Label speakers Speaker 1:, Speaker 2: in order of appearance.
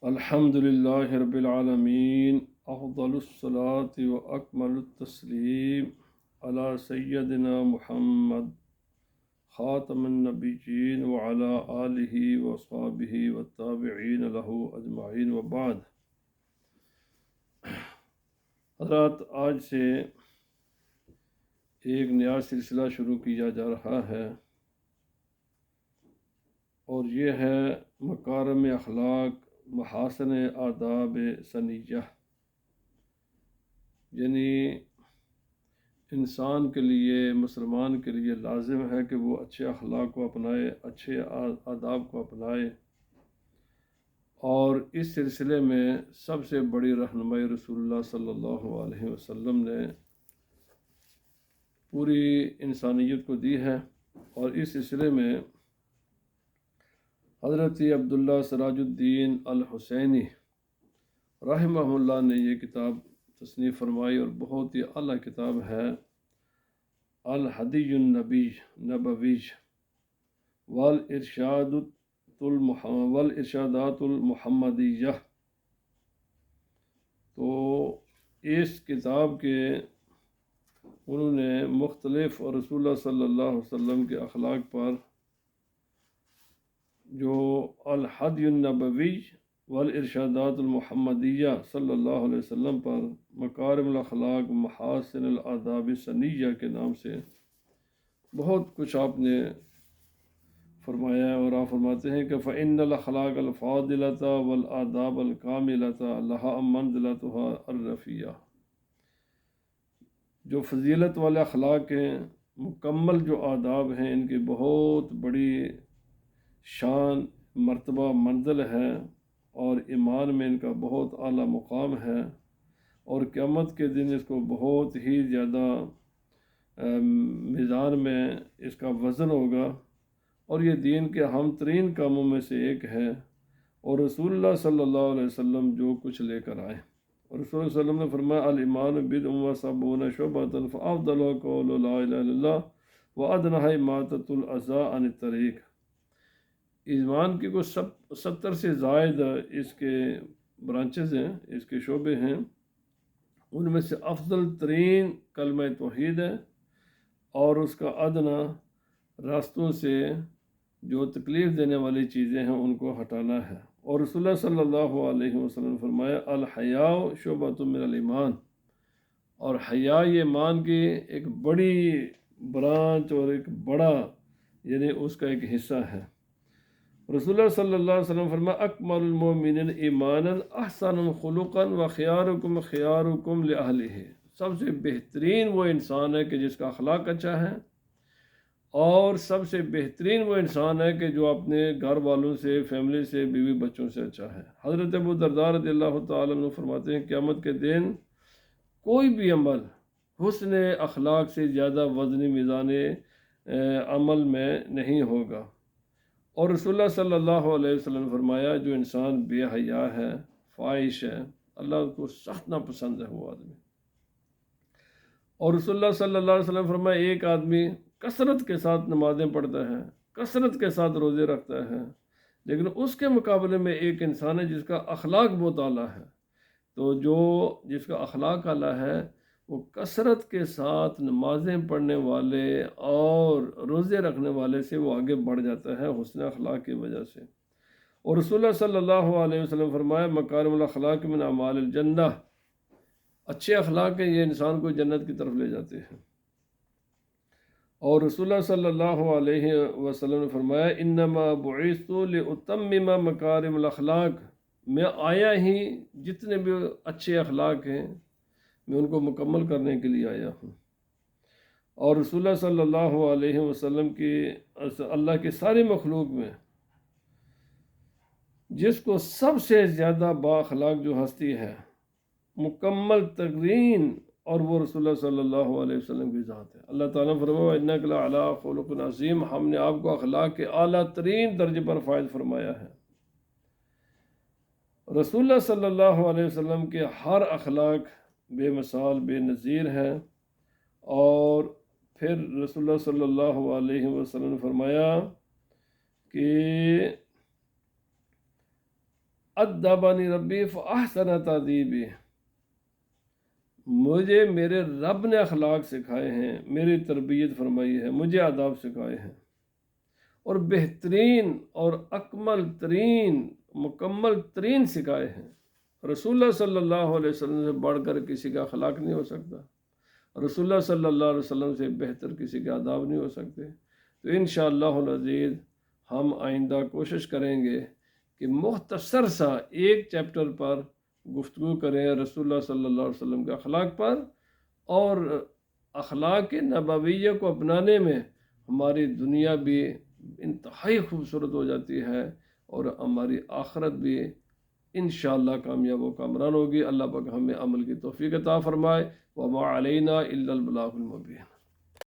Speaker 1: الحمد للہ رب العالمین، افضل الصلاة و اکمل التسلیم علی سیدنا محمد خاتم النبیین وعلی آلہ وصحبہ والتابعین لہ اجمعین وبعد۔ حضرات، آج سے ایک نیا سلسلہ شروع کیا جا رہا ہے اور یہ ہے مکارم اخلاق محاسن آداب سنیہ، یعنی انسان کے لیے، مسلمان کے لیے لازم ہے کہ وہ اچھے اخلاق کو اپنائے، اچھے آداب کو اپنائے، اور اس سلسلے میں سب سے بڑی رہنمائی رسول اللہ صلی اللہ علیہ وسلم نے پوری انسانیت کو دی ہے۔ اور اس سلسلے میں حضرت عبداللہ سراج الدین الحسینی رحمہ اللہ نے یہ کتاب تصنیف فرمائی، اور بہت ہی اعلیٰ کتاب ہے، الحدی نبوی والارشادات المحمدیہ۔ تو اس کتاب کے انہوں نے مختلف اور رسول اللہ صلی اللہ علیہ وسلم کے اخلاق پر، جو الحدی النبوی والارشادات المحمدیہ صلی اللہ علیہ وسلم پر مکارم الاخلاق محاسن الآداب سنیہ کے نام سے بہت کچھ آپ نے فرمایا ہے۔ اور آپ فرماتے ہیں کہ فإن الأخلاق الفاضلة والآداب الكاملة لها منزلتها الرفیعہ، جو فضیلت والے اخلاق ہیں، مکمل جو آداب ہیں، ان کی بہت بڑی شان، مرتبہ، منزل ہے، اور ایمان میں ان کا بہت اعلیٰ مقام ہے، اور قیامت کے دن اس کو بہت ہی زیادہ میزان میں اس کا وزن ہوگا، اور یہ دین کے اہم ترین کاموں میں سے ایک ہے، اور رسول اللہ صلی اللہ علیہ وسلم جو کچھ لے کر آئے۔ اور رسول اللہ صلی اللہ علیہ وسلم نے فرمایا الایمان بضع و سبعون شعبۃ فافضلها قول لا الہ الا اللہ وادناها اماطۃ الاذى عن الطریق۔ ایمان کی کچھ 70 سے زائد اس کے برانچز ہیں، اس کے شعبے ہیں، ان میں سے افضل ترین کلمہ توحید ہے، اور اس کا ادنا راستوں سے جو تکلیف دینے والی چیزیں ہیں ان کو ہٹانا ہے۔ اور رسول اللہ صلی اللہ علیہ وسلم نے فرمایا الحیاء شعبۃ من الایمان، اور حیا یہ ایمان کی ایک بڑی برانچ اور ایک بڑا، یعنی اس کا ایک حصہ ہے۔ رسول اللہ صلی اللہ علیہ وسلم فرمایا اکمل المؤمنین ایمانا احسنهم خلقا وخیارکم خیارکم لأہلہ، سب سے بہترین وہ انسان ہے کہ جس کا اخلاق اچھا ہے، اور سب سے بہترین وہ انسان ہے کہ جو اپنے گھر والوں سے، فیملی سے، بیوی بچوں سے اچھا ہے۔ حضرت ابو درداء رضی اللہ تعالیٰ عنہ فرماتے ہیں قیامت کے دن کوئی بھی عمل حسن اخلاق سے زیادہ وزنی میزان عمل میں نہیں ہوگا۔ اور رسول اللہ صلی اللہ علیہ وسلم نے فرمایا جو انسان بے حیا ہے، فاحش ہے، اللہ کو سخت ناپسند ہے وہ آدمی۔ اور رسول اللہ صلی اللہ علیہ وسلم نے فرمایا ایک آدمی کثرت کے ساتھ نمازیں پڑھتا ہے، کثرت کے ساتھ روزے رکھتا ہے، لیکن اس کے مقابلے میں ایک انسان ہے جس کا اخلاق بہت اعلیٰ ہے۔ تو جس کا اخلاق اعلیٰ ہے وہ کثرت کے ساتھ نمازیں پڑھنے والے اور روزے رکھنے والے سے وہ آگے بڑھ جاتا ہے حسن اخلاق کی وجہ سے۔ اور رسول اللہ صلی اللہ علیہ وسلم فرمایا مکارم الاخلاق من اعمال الجنہ، اچھے اخلاق ہیں یہ انسان کو جنت کی طرف لے جاتے ہیں۔ اور رسول اللہ صلی اللہ علیہ وسلم نے فرمایا انما بعثت لاتمم مکارم الاخلاق، میں آیا ہی جتنے بھی اچھے اخلاق ہیں میں ان کو مکمل کرنے کے لیے آیا ہوں۔ اور رسول اللہ صلی اللہ علیہ وسلم کی اللہ کی ساری مخلوق میں جس کو سب سے زیادہ با اخلاق جو ہستی ہے، مکمل ترین، اور وہ رسول اللہ صلی اللہ علیہ وسلم کی ذات ہے۔ اللہ تعالیٰ فرمایا انک لعلی خلق عظیم، ہم نے آپ کو اخلاق کے اعلیٰ ترین درجے پر فائز فرمایا ہے۔ رسول اللہ صلی اللہ علیہ وسلم کے ہر اخلاق بے مثال، بے نظیر ہے۔ اور پھر رسول اللہ صلی اللہ علیہ وسلم نے فرمایا کہ ادبانی ربی فاحسن تادیبی، مجھے میرے رب نے اخلاق سکھائے ہیں، میری تربیت فرمائی ہے، مجھے آداب سکھائے ہیں، اور بہترین اور اکمل ترین مکمل ترین سکھائے ہیں۔ رسول اللہ صلی اللہ علیہ وسلم سے بڑھ کر کسی کا اخلاق نہیں ہو سکتا، رسول اللہ صلی اللہ علیہ وسلم سے بہتر کسی کے آداب نہیں ہو سکتے۔ تو انشاءاللہ العزیز ہم آئندہ کوشش کریں گے کہ مختصر سا ایک چیپٹر پر گفتگو کریں رسول اللہ صلی اللہ علیہ وسلم کے اخلاق پر، اور اخلاق نبویہ کو اپنانے میں ہماری دنیا بھی انتہائی خوبصورت ہو جاتی ہے، اور ہماری آخرت بھی انشاءاللہ کامیاب و کامران ہوگی۔ اللہ پاک ہمیں عمل کی توفیق عطا فرمائے۔ وما علینا الا البلاغ المبین۔